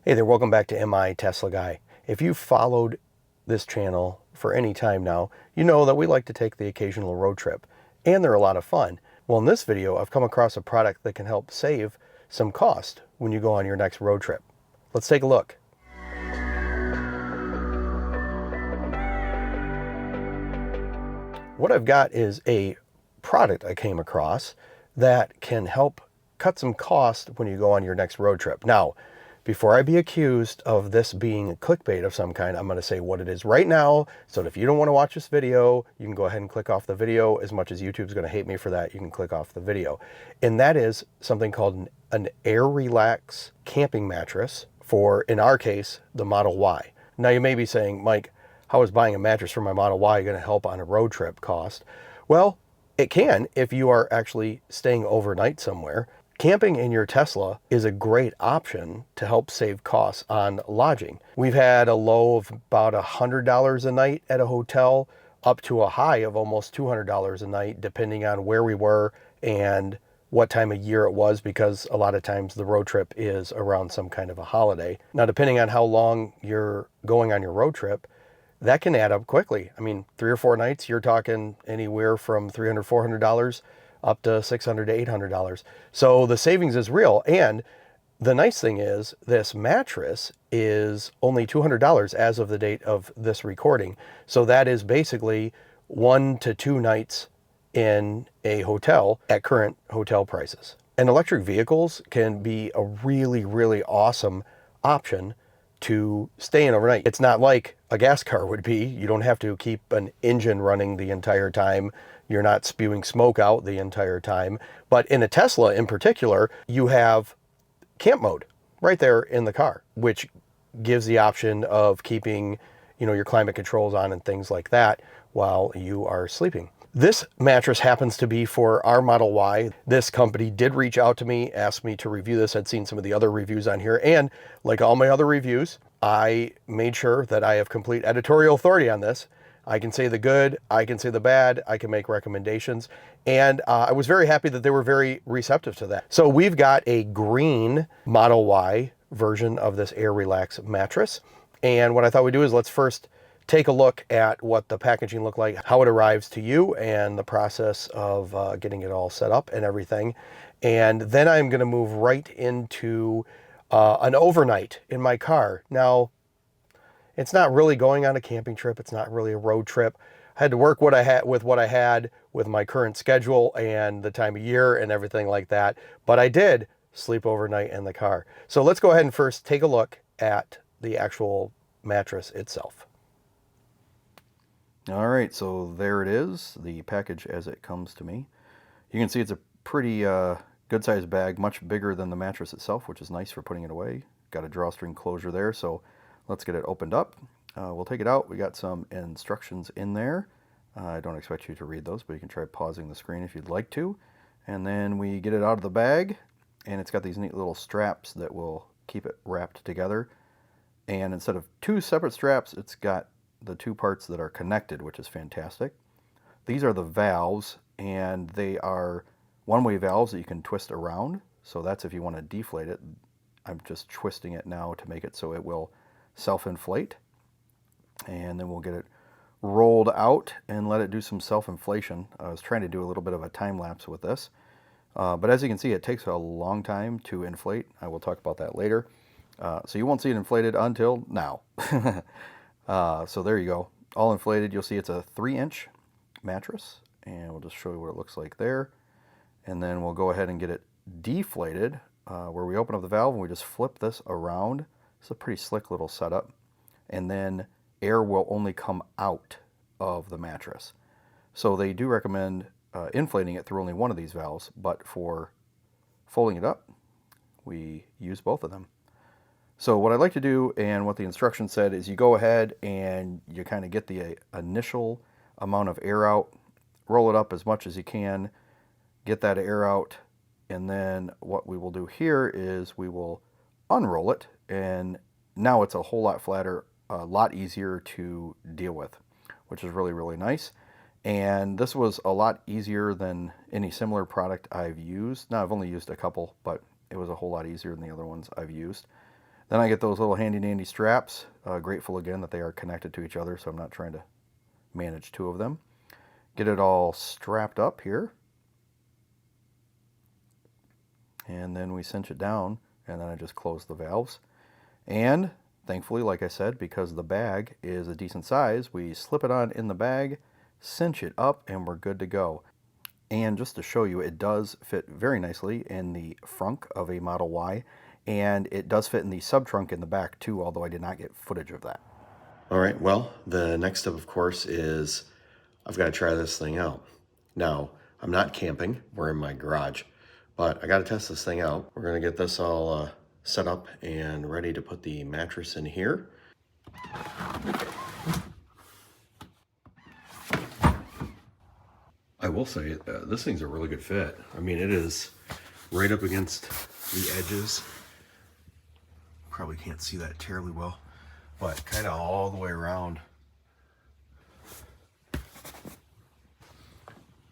Hey there, welcome back to MI Tesla Guy. If you've followed this channel for any time now, you know that we like to take the occasional road trip, and they're a lot of fun. Well, in this video, I've come across a product that can help save some cost when you go on your next road trip. Let's take a look. What I've got is a product I came across that can help cut some cost when you go on your next road trip. Now, before I be accused of this being a clickbait of some kind, I'm going to say what it is right now, so that if you don't want to watch this video, you can go ahead and click off the video. As much as YouTube's going to hate me for that, you can click off the video. And that is something called an Air Relax camping mattress for, in our case, the Model Y. Now you may be saying, Mike, how is buying a mattress for my Model Y going to help on a road trip cost? Well, it can if you are actually staying overnight somewhere. Camping in your Tesla is a great option to help save costs on lodging. We've had a low of about $100 a night at a hotel, up to a high of almost $200 a night, depending on where we were and what time of year it was, because a lot of times the road trip is around some kind of a holiday. Now, depending on how long you're going on your road trip, that can add up quickly. I mean, 3 or 4 nights, you're talking anywhere from $300, $400 up to $600 to $800. So the savings is real. And the nice thing is this mattress is only $200 as of the date of this recording. So that is basically 1 to 2 nights in a hotel at current hotel prices. And electric vehicles can be a really, really awesome option to stay in overnight. It's not like a gas car would be. You don't have to keep an engine running the entire time. You're not spewing smoke out the entire time. But in a Tesla in particular, you have camp mode right there in the car, which gives the option of keeping, your climate controls on and things like that while you are sleeping. This mattress happens to be for our Model Y. This company did reach out to me, asked me to review this. I'd seen some of the other reviews on here, and like all my other reviews, I made sure that I have complete editorial authority on this. I can say the good, I can say the bad, I can make recommendations, and I was very happy that they were very receptive to that. So we've got a green Model Y version of this Air Relax mattress, and what I thought we'd do is let's first take a look at what the packaging looked like, how it arrives to you, and the process of getting it all set up and everything. And then I'm going to move right into an overnight in my car. Now, it's not really going on a camping trip. It's not really a road trip. I had to work what I had with my current schedule and the time of year and everything like that. But I did sleep overnight in the car. So let's go ahead and first take a look at the actual mattress itself. All right, so there it is, the package as it comes to me. You can see it's a pretty good-sized bag, much bigger than the mattress itself, which is nice for putting it away. Got a drawstring closure there, so let's get it opened up. We'll take it out. We got some instructions in there. I don't expect you to read those, but you can try pausing the screen if you'd like to. And then we get it out of the bag, and it's got these neat little straps that will keep it wrapped together. And instead of 2 separate straps, it's got the 2 parts that are connected, which is fantastic. These are the valves, and they are one-way valves that you can twist around. So that's if you want to deflate it. I'm just twisting it now to make it so it will self-inflate. And then we'll get it rolled out and let it do some self-inflation. I was trying to do a little bit of a time lapse with this. But as you can see, it takes a long time to inflate. I will talk about that later. So you won't see it inflated until now. So there you go, all inflated. You'll see it's a 3-inch mattress, and we'll just show you what it looks like there. And then we'll go ahead and get it deflated, where we open up the valve and we just flip this around. It's a pretty slick little setup. And then air will only come out of the mattress. So they do recommend inflating it through only one of these valves, but for folding it up, we use both of them. So what I'd like to do, and what the instructions said, is you go ahead and you kind of get the initial amount of air out, roll it up as much as you can, get that air out, and then what we will do here is we will unroll it, and now it's a whole lot flatter, a lot easier to deal with, which is really, really nice. And this was a lot easier than any similar product I've used. Now, I've only used a couple, but it was a whole lot easier than the other ones I've used. Then I get those little handy dandy straps. Grateful again that they are connected to each other, so I'm not trying to manage two of them. Get it all strapped up here. And then we cinch it down, and then I just close the valves. And thankfully, like I said, because the bag is a decent size, we slip it on in the bag, cinch it up, and we're good to go. And just to show you, it does fit very nicely in the frunk of a Model Y, and it does fit in the sub-trunk in the back too, although I did not get footage of that. All right, well, the next step, of course, is I've got to try this thing out. Now, I'm not camping, we're in my garage, but I got to test this thing out. We're going to get this all set up and ready to put the mattress in here. I will say, this thing's a really good fit. I mean, it is right up against the edges. Probably can't see that terribly well, but kind of all the way around.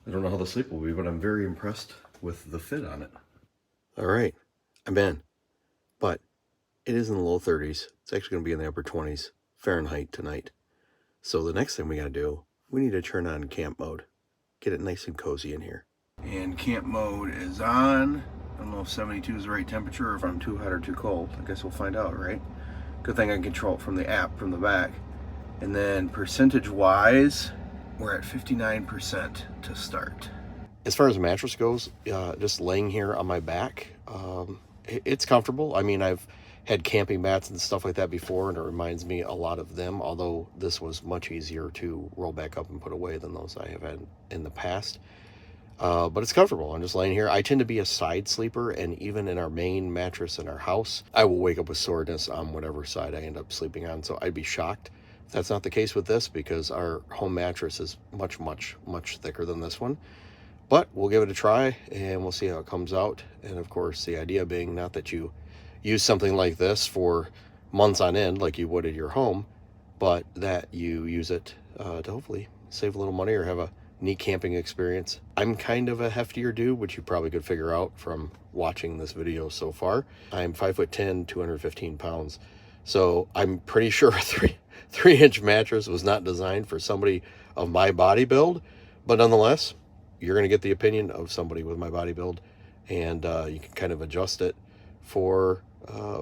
I don't know how the sleep will be, but I'm very impressed with the fit on it. All right, I'm in, but it is in the low 30s. It's actually going to be in the upper 20s Fahrenheit tonight. So the next thing we got to do, we need to turn on camp mode. Get it nice and cozy in here. And camp mode is on. I don't know if 72 is the right temperature or if I'm too hot or too cold. I guess we'll find out, right? Good thing I can control it from the app from the back. And then percentage-wise, we're at 59% to start. As far as the mattress goes, just laying here on my back, it's comfortable. I mean, I've had camping mats and stuff like that before, and it reminds me a lot of them, although this was much easier to roll back up and put away than those I have had in the past. But it's comfortable. I'm just laying here. I tend to be a side sleeper, and even in our main mattress in our house, I will wake up with soreness on whatever side I end up sleeping on, so I'd be shocked if that's not the case with this, because our home mattress is much, much, much thicker than this one. But we'll give it a try, and we'll see how it comes out. And of course, the idea being not that you use something like this for months on end like you would at your home, but that you use it to hopefully save a little money or have a neat camping experience. I'm kind of a heftier dude, which you probably could figure out from watching this video so far. I'm 5'10", 215 pounds. So I'm pretty sure a 3-inch mattress was not designed for somebody of my body build, but nonetheless, you're going to get the opinion of somebody with my body build, and you can kind of adjust it for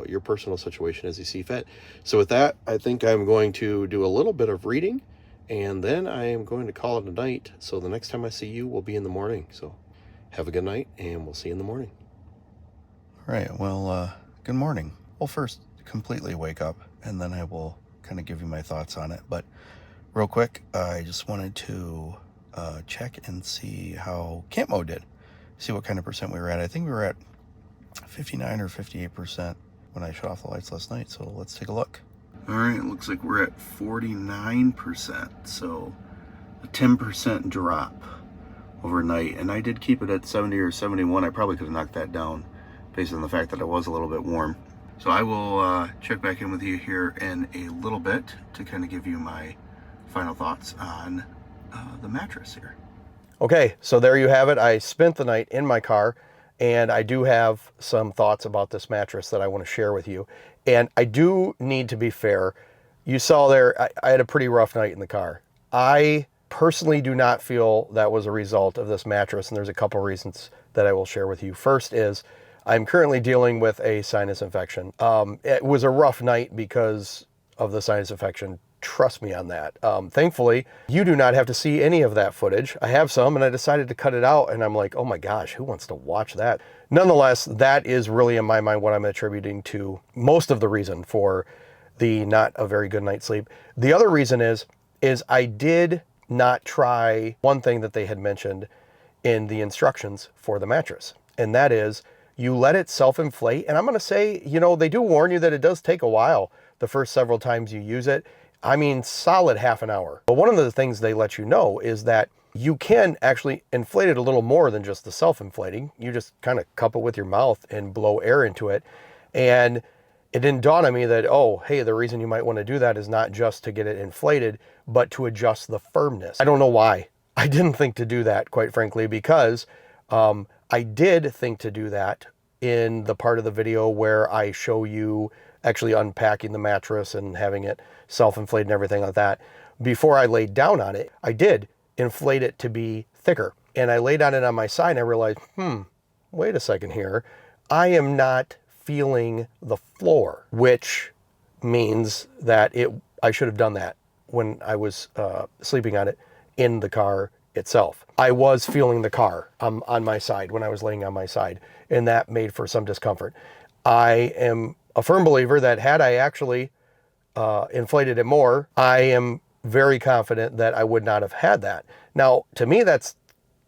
your personal situation as you see fit. So with that, I think I'm going to do a little bit of reading, and then I am going to call it a night. So the next time I see you will be in the morning. So have a good night, and we'll see you in the morning. All right, well, good morning. Well, first, completely wake up, and then I will kind of give you my thoughts on it. But real quick, I just wanted to check and see how camp mode did. See what kind of percent we were at. I think we were at 59 or 58% when I shut off the lights last night. So let's take a look. All right, it looks like we're at 49%. So a 10% drop overnight. And I did keep it at 70 or 71. I probably could have knocked that down based on the fact that it was a little bit warm. So I will check back in with you here in a little bit to kind of give you my final thoughts on the mattress here. Okay, so there you have it. I spent the night in my car, and I do have some thoughts about this mattress that I want to share with you. And I do need to be fair. You saw there, I had a pretty rough night in the car. I personally do not feel that was a result of this mattress, and there's a couple reasons that I will share with you. First is I'm currently dealing with a sinus infection. It was a rough night because of the sinus infection. Trust me on that. Thankfully, you do not have to see any of that footage. I have some, and I decided to cut it out, and I'm like, oh my gosh, who wants to watch that? Nonetheless, that is really in my mind what I'm attributing to most of the reason for the not a very good night's sleep. The other reason is I did not try one thing that they had mentioned in the instructions for the mattress, and that is you let it self-inflate. And I'm going to say, you know, they do warn you that it does take a while the first several times you use it. I mean, solid half an hour. But one of the things they let you know is that you can actually inflate it a little more than just the self-inflating. You just kind of cup it with your mouth and blow air into it. And it didn't dawn on me that, oh, hey, the reason you might want to do that is not just to get it inflated, but to adjust the firmness. I don't know why. I didn't think to do that, quite frankly, because I did think to do that in the part of the video where I show you actually unpacking the mattress and having it self-inflate and everything like that, before I laid down on it, I did inflate it to be thicker. And I laid on it on my side and I realized, wait a second here. I am not feeling the floor, which means that I should have done that when I was sleeping on it in the car itself. I was feeling the car on my side when I was laying on my side, and that made for some discomfort. I am a firm believer that had I actually inflated it more, I am very confident that I would not have had that. Now, to me, that's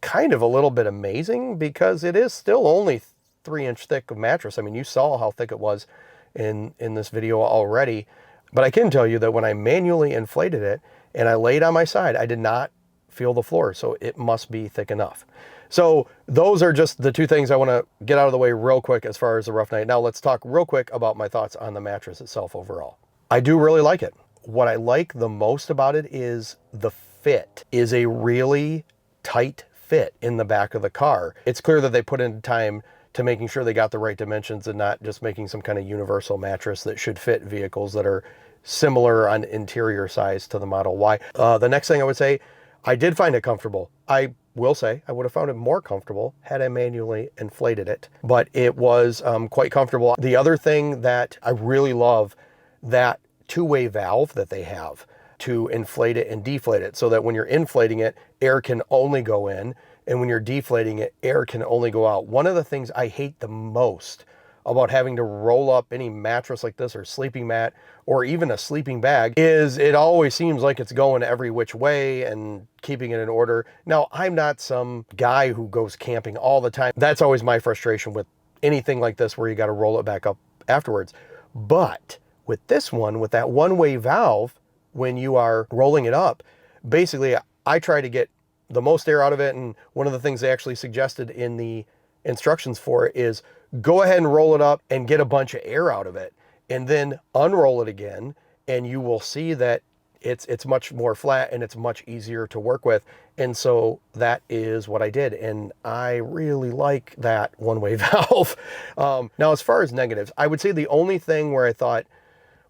kind of a little bit amazing because it is still only 3-inch thick of mattress. I mean, you saw how thick it was in this video already, but I can tell you that when I manually inflated it and I laid on my side, I did not feel the floor, so it must be thick enough. So those are just the two things I want to get out of the way real quick as far as the rough night. Now let's talk real quick about my thoughts on the mattress itself overall. I do really like it. What I like the most about it is the fit is a really tight fit in the back of the car. It's clear that they put in time to making sure they got the right dimensions and not just making some kind of universal mattress that should fit vehicles that are similar on interior size to the Model Y. The next thing I would say, I did find it comfortable. I will say I would have found it more comfortable had I manually inflated it, but it was quite comfortable. The other thing that I really love, that two-way valve that they have to inflate it and deflate it, so that when you're inflating it, air can only go in, and when you're deflating it, air can only go out. One of the things I hate the most about having to roll up any mattress like this or sleeping mat or even a sleeping bag is it always seems like it's going every which way and keeping it in order. Now, I'm not some guy who goes camping all the time. That's always my frustration with anything like this where you got to roll it back up afterwards. But with this one, with that one-way valve, when you are rolling it up, basically I try to get the most air out of it. And one of the things they actually suggested in the instructions for it is go ahead and roll it up and get a bunch of air out of it, and then unroll it again, and you will see that it's much more flat and it's much easier to work with. And so that is what I did, and I really like that one-way valve. Now, as far as negatives, I would say the only thing where I thought,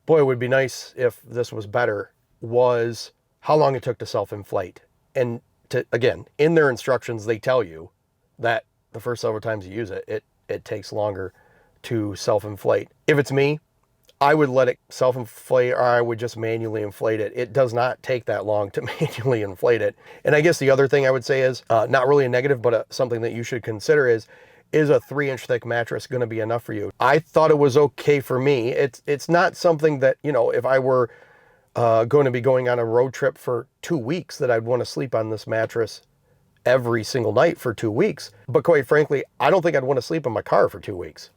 boy, it would be nice if this was better, was how long it took to self-inflate. And again, in their instructions, they tell you that the first several times you use it, it takes longer to self-inflate. If it's me, I would let it self-inflate, or I would just manually inflate it. It does not take that long to manually inflate it. And I guess the other thing I would say is, not really a negative, but something that you should consider is a 3-inch thick mattress going to be enough for you? I thought it was okay for me. It's not something that, you know, if I were going to be going on a road trip for 2 weeks, that I'd want to sleep on this mattress every single night for 2 weeks. But quite frankly, I don't think I'd want to sleep in my car for 2 weeks.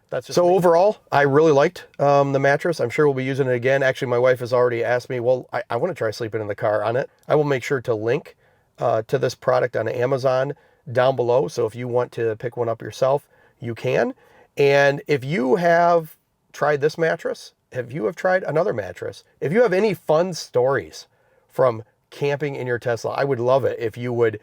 That's just so me. Overall, I really liked the mattress. I'm sure we'll be using it again. Actually, my wife has already asked me, well, I want to try sleeping in the car on it. I will make sure to link to this product on Amazon down below. So if you want to pick one up yourself, you can. And if you have tried this mattress, if you have tried another mattress, if you have any fun stories from camping in your Tesla, I would love it if you would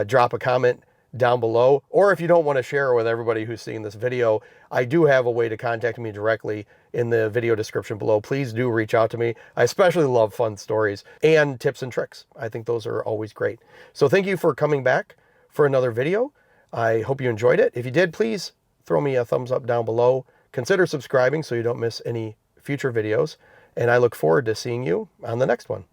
drop a comment down below. Or if you don't want to share it with everybody who's seeing this video, I do have a way to contact me directly in the video description below. Please do reach out to me. I especially love fun stories and tips and tricks. I think those are always great. So thank you for coming back for another video. I hope you enjoyed it. If you did, please throw me a thumbs up down below. Consider subscribing so you don't miss any future videos. And I look forward to seeing you on the next one.